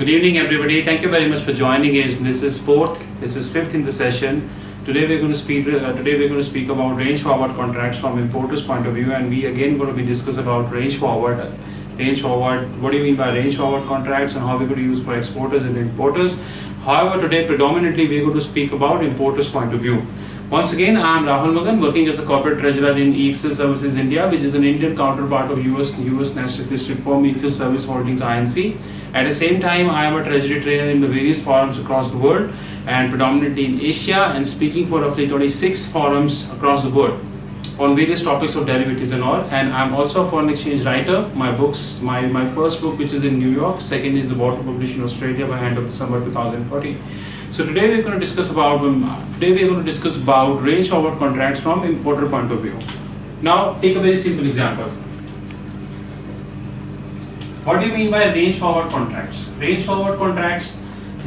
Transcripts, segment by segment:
good evening everybody. Thank you very much for joining us. This is fifth in the session. Today we're going to speak about range forward contracts from importers point of view, and we again going to be discuss about range forward. What do you mean by range forward contracts and how we're going to use for exporters and importers. However, today predominantly we're going to speak about importers point of view. Once again, I am Rahul Magan, working as a corporate treasurer in EXL Services India, which is an Indian counterpart of US national district firm EXL Service Holdings INC. At the same time, I am a treasury trainer in the various forums across the world, and predominantly in Asia, and speaking for roughly 26 forums across the world on various topics of derivatives and all. And I'm also a foreign exchange writer. My books, my first book, which is in New York, second is about to publish in Australia by end of December 2014. So today we're going to discuss about range forward contracts from importer point of view. Now take a very simple example. What do you mean by range forward contracts? Range forward contracts,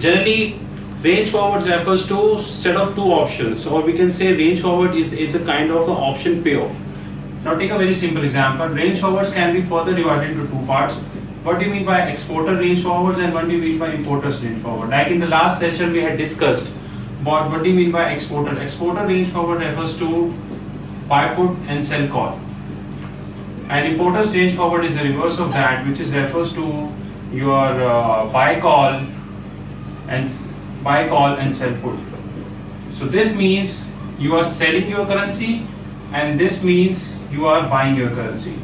generally range forwards refers to set of two options, or we can say range forward is a kind of an option payoff. Now take a very simple example. Range forwards can be further divided into two parts. What do you mean by exporter range forwards and what do you mean by importers range forward? Like in the last session we had discussed about what do you mean by exporter. Exporter range forward refers to buy put and sell call. And importers range forward is the reverse of that, which is refers to your buy call and sell put. So this means you are selling your currency and this means you are buying your currency.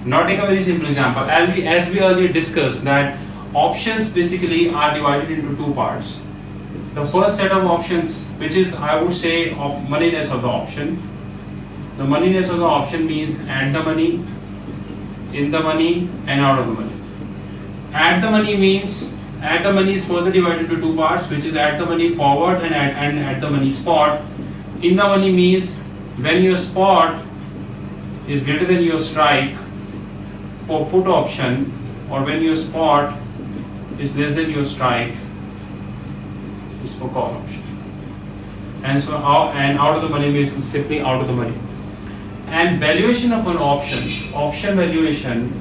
Now take a very simple example. As we earlier discussed, that options basically are divided into two parts. The first set of options, which is I would say moneyness of the option. The moneyness of the option means at the money, in the money and out of the money. At the money means at the money is further divided into two parts, which is at the money forward and at the money spot. In the money means when your spot is greater than your strike for put option, or when your spot is less than your strike is for call option. And so out of the money means simply out of the money. And valuation of an option valuation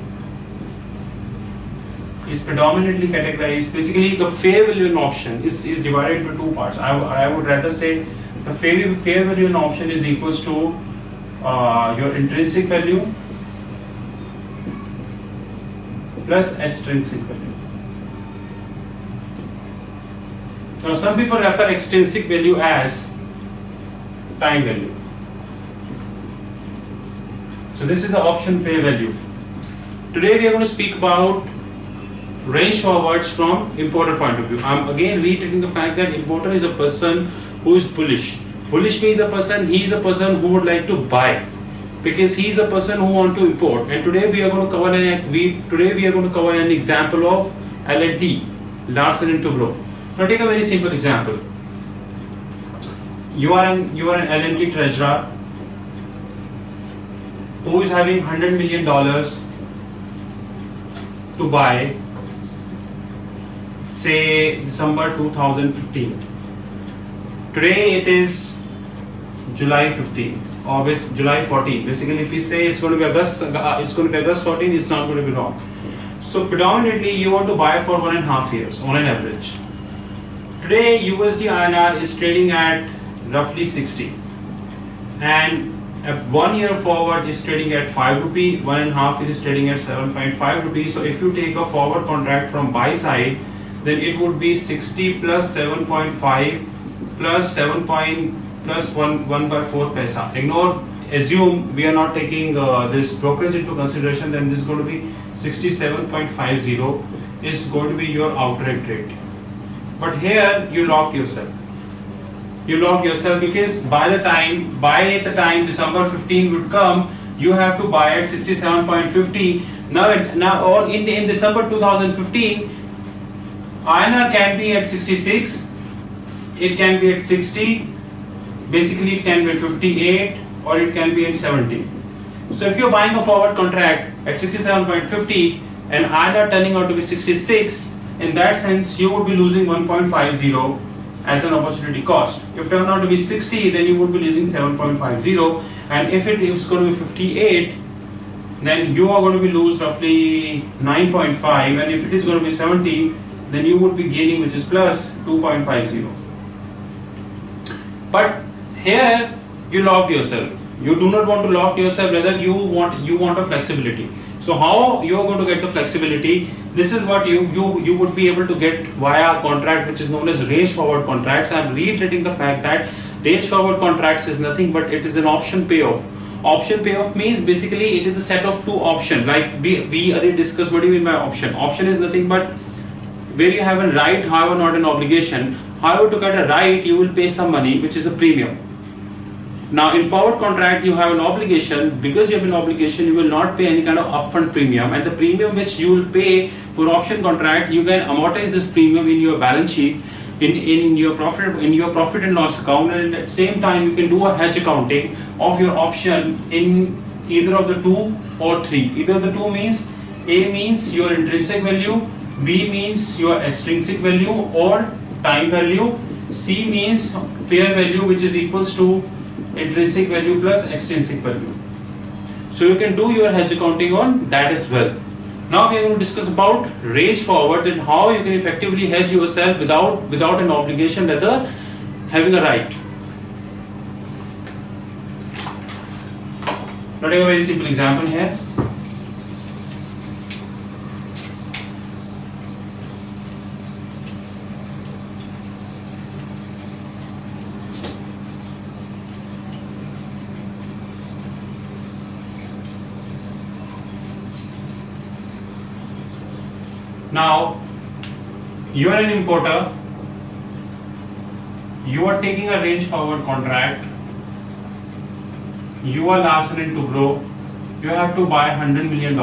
is predominantly categorized. Basically the fair value in option is divided into two parts. I would rather say the fair value in option is equals to your intrinsic value plus extrinsic value. Now some people refer extrinsic value as time value. So this is the option fair value. Today we are going to speak about range forwards from importer point of view. I'm again reiterating the fact that importer is a person who is bullish. Bullish means he is a person who would like to buy, because he is a person who want to import. And today we are going to cover an example of L&T, Larsen and Toubro. Now take a very simple example. You are an L&T treasurer who is having $100 million to buy, say December 2015. Today it is July 15 or July 14. Basically, if we say it's going to be August 14, it's not going to be wrong. So predominantly you want to buy for 1.5 years on an average. Today USD INR is trading at roughly 60, and a 1 year forward is trading at 5 rupee, 1.5 year is trading at 7.5 rupees. So if you take a forward contract from buy side, then it would be 60 plus 7.5 plus 1 by 4 paisa. Assume we are not taking this brokerage into consideration, then this is going to be 67.50 is going to be your outright rate. But here you locked yourself. Because by the time December 15 would come, you have to buy at 67.50. Now in December 2015, INR can be at 66, it can be at 60, basically it can be at 58, or it can be at 70. So if you're buying a forward contract at 67.50 and INR turning out to be 66, in that sense you would be losing 1.50 as an opportunity cost. If it turned out to be 60, then you would be losing 7.50, and if it's going to be 58, then you are going to be lose roughly 9.5, and if it is going to be 70, then you would be gaining, which is plus 2.50. But here you locked yourself. You do not want to lock yourself, rather you want a flexibility. So how you are going to get the flexibility? This is what you would be able to get via contract which is known as range forward contracts. I am reiterating the fact that range forward contracts is nothing but it is an option payoff. Option payoff means basically it is a set of two options. Like we already discussed what do you mean by option. Option is nothing but where you have a right, however not an obligation. However, to get a right you will pay some money, which is a premium. Now in forward contract you have an obligation. Because you have an obligation, you will not pay any kind of upfront premium, and the premium which you will pay for option contract, you can amortize this premium in your balance sheet, in your profit and loss account, and at the same time you can do a hedge accounting of your option in either of the two or three. Either of the two means A means your intrinsic value, B means your extrinsic value or time value, C means fair value, which is equals to intrinsic value plus extrinsic value. So you can do your hedge accounting on that as well. Now we are going to discuss about range forward and how you can effectively hedge yourself without an obligation, rather having a right. I'll take a very simple example here. Now, you are an importer, you are taking a range forward contract, you are Larsen and Toubro, you have to buy $100 million.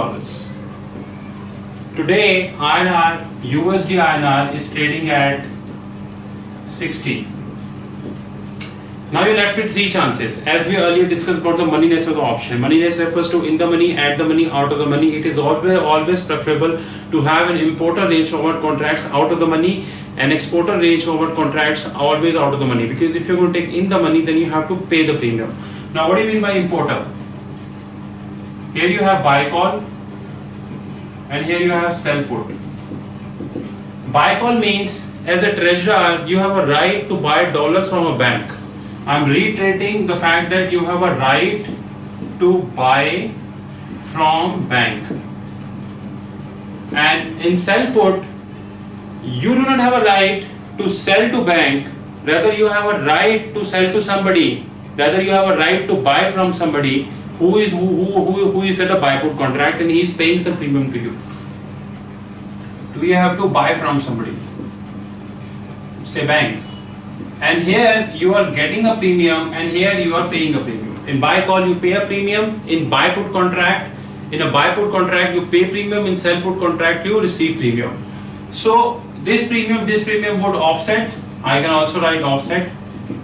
Today, INR, USD INR is trading at 60. Now you're left with three chances. As we earlier discussed about the money nature of the option. Money nature refers to in the money, at the money, out of the money. It is always preferable to have an importer range forward contracts out of the money and exporter range forward contracts always out of the money. Because if you're going to take in the money, then you have to pay the premium. Now what do you mean by importer? Here you have buy call and here you have sell put. Buy call means as a treasurer, you have a right to buy dollars from a bank. I'm reiterating the fact that you have a right to buy from bank. And in sell put, you do not have a right to sell to bank, rather you have a right to sell to somebody, rather you have a right to buy from somebody who is at a buy put contract and he is paying some premium to you. Do you have to buy from somebody? Say bank. And here you are getting a premium and here you are paying a premium. In buy call you pay a premium, in buy put contract, in a buy put contract you pay premium, in sell put contract you receive premium. So this premium would offset. I can also write offset.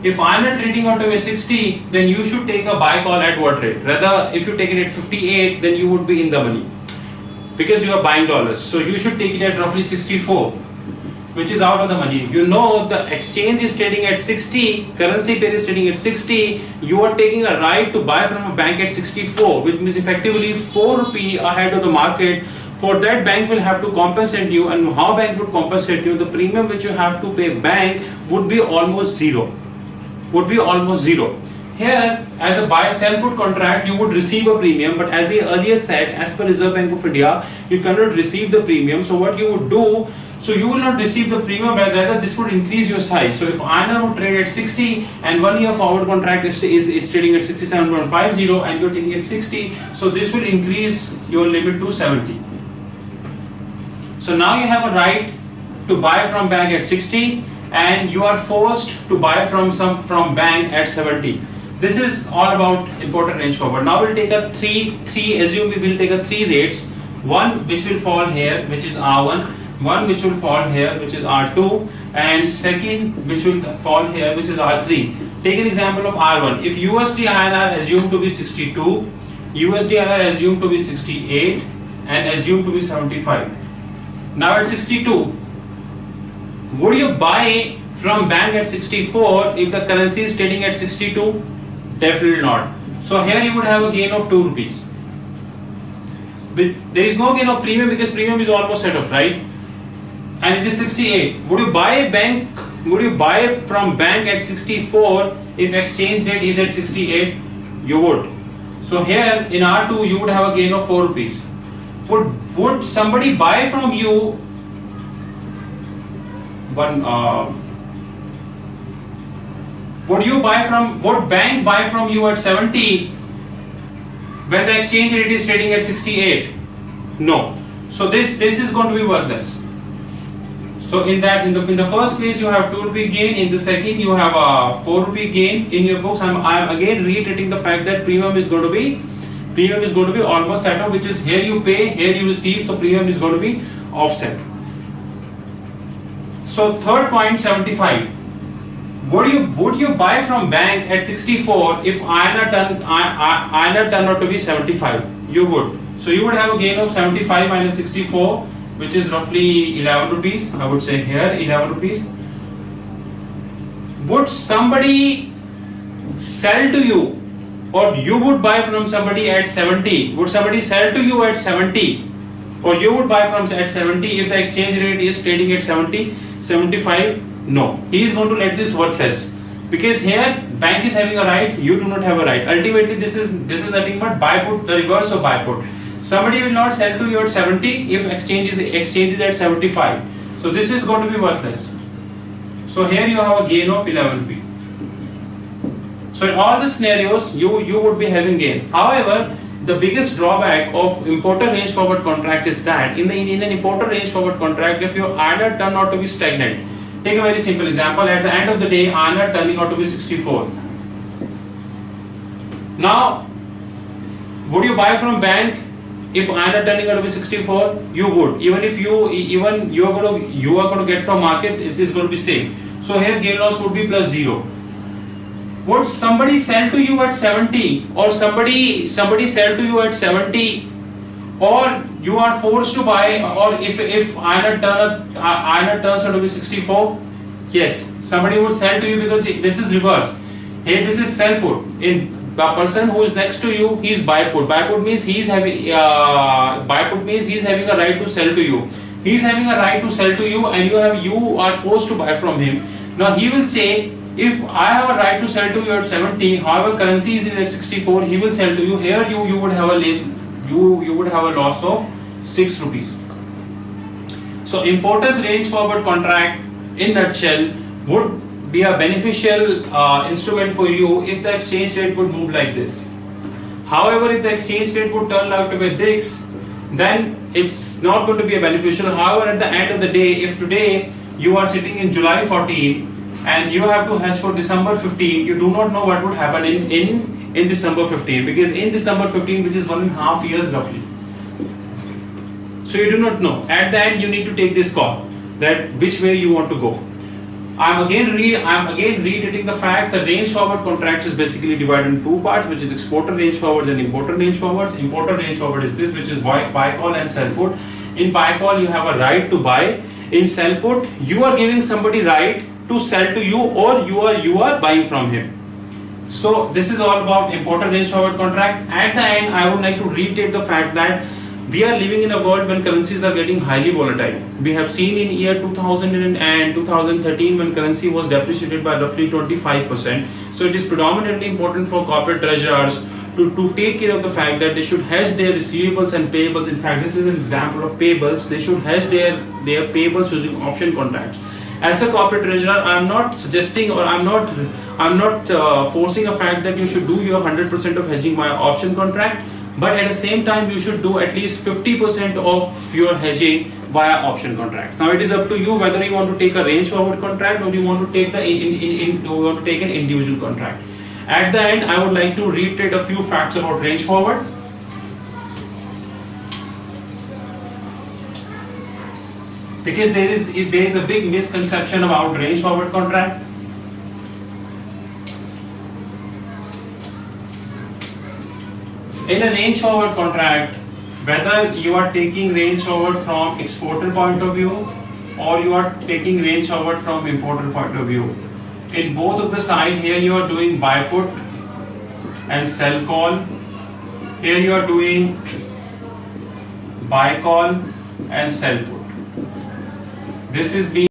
If I am not trading out of a 60, then you should take a buy call at what rate? Rather, if you take it at 58, then you would be in the money because you are buying dollars. So you should take it at roughly 64, which is out of the money. You know the exchange is trading at 60, currency pair is trading at 60. You are taking a right to buy from a bank at 64, which means effectively 4 rupee ahead of the market. For that, bank will have to compensate you, and how bank would compensate you? The premium which you have to pay bank would be almost zero. Here, as a buy-sell put contract, you would receive a premium, but as I earlier said, as per Reserve Bank of India, you cannot receive the premium. So what you would do? So you will not receive the premium, but rather this would increase your size. So if INR would trade at 60 and 1 year forward contract is trading at 67.50 and you're taking at 60, so this will increase your limit to 70. So now you have a right to buy from bank at 60 and you are forced to buy from bank at 70. This is all about importer range forward. Now we'll take a assume we will take a 3 rates, one which will fall here, which is R1, one which will fall here, which is R2, and second which will fall here, which is R3. Take an example of R1. If USD INR assumed to be 62, USD INR assumed to be 68, and assumed to be 75. Now at 62, would you buy from bank at 64 if the currency is trading at 62? Definitely not. So here you would have a gain of 2 rupees. But there is no gain of premium because premium is almost set off, right? and it is 68. Would you buy bank? Would you buy from bank at 64 if exchange rate is at 68? You would. So here in R2 you would have a gain of 4 rupees. Would somebody buy from you one? Would bank buy from you at 70 when the exchange rate is trading at 68? No. So this is going to be worthless. So in the first case you have 2 rupee gain, in the second you have a 4 rupee gain in your books. I am again reiterating the fact that premium is going to be almost set off, which is here you pay, here you receive, so premium is going to be offset. So third point, 75. Would you buy from bank at 64 if INR turned out to be 75? You would. So you would have a gain of 75 minus 64, which is roughly 11 rupees. I would say here 11 rupees. Would somebody sell to you, or you would buy from somebody at 70? Would somebody sell to you at 70, or you would buy from at 70 if the exchange rate is trading at 70, 75? No, he is going to let this worthless, because here bank is having a right, you do not have a right. Ultimately this is nothing but buy put, the reverse of buy put. Somebody will not sell to you at 70 if exchange is at 75. So this is going to be worthless. So here you have a gain of 11 rupees. So in all the scenarios you would be having gain. However, the biggest drawback of importer range forward contract is that in an importer range forward contract, if your INR turn out to be stagnant, take a very simple example. At the end of the day, INR turning out to be 64. Now, would you buy from bank if INR turning out to be 64? You would. Even if you are going to get from market, it is going to be same. So here gain loss would be plus 0. Would somebody sell to you at 70, or somebody sell to you at 70, or you are forced to buy, or if INR turns out to be 64? Yes, somebody would sell to you, because this is reverse. Here this is sell put. In the person who is next to you, he is buy put. Buy put means he is having a right to sell to you. He is having a right to sell to you, and you are forced to buy from him. Now he will say, if I have a right to sell to you at 70, however currency is at 64, he will sell to you. Here you would have a loss of 6 rupees. So importers range forward contract in nutshell would be a beneficial instrument for you if the exchange rate would move like this. However, if the exchange rate would turn out to be this, then it's not going to be a beneficial. However, at the end of the day, if today you are sitting in July 14 and you have to hedge for December 15, you do not know what would happen in December 15, because in December 15, which is 1.5 years roughly, so you do not know. At the end you need to take this call that which way you want to go. I'm again reiterating the fact that range forward contracts is basically divided in two parts, which is exporter range forward and importer range forwards. Importer range forward is this, which is buy call and sell put. In buy call you have a right to buy. In sell put you are giving somebody right to sell to you, or you are buying from him. So this is all about importer range forward contract. At the end, I would like to reiterate the fact that we are living in a world when currencies are getting highly volatile. We have seen in year 2000 and 2013 when currency was depreciated by roughly 25%. So it is predominantly important for corporate treasurers to take care of the fact that they should hedge their receivables and payables. In fact, this is an example of payables. They should hedge their payables using option contracts. As a corporate treasurer, I am not suggesting, or I am not forcing a fact that you should do your 100% of hedging via option contract, but at the same time you should do at least 50% of your hedging via option contract. Now it is up to you whether you want to take a range forward contract or you want to take an individual contract. At the end, I would like to reiterate a few facts about range forward. Because there is a big misconception about range forward contract. In a range forward contract, whether you are taking range forward from exporter point of view or you are taking range forward from importer point of view, in both of the side, here you are doing buy put and sell call. Here you are doing buy call and sell put. This is being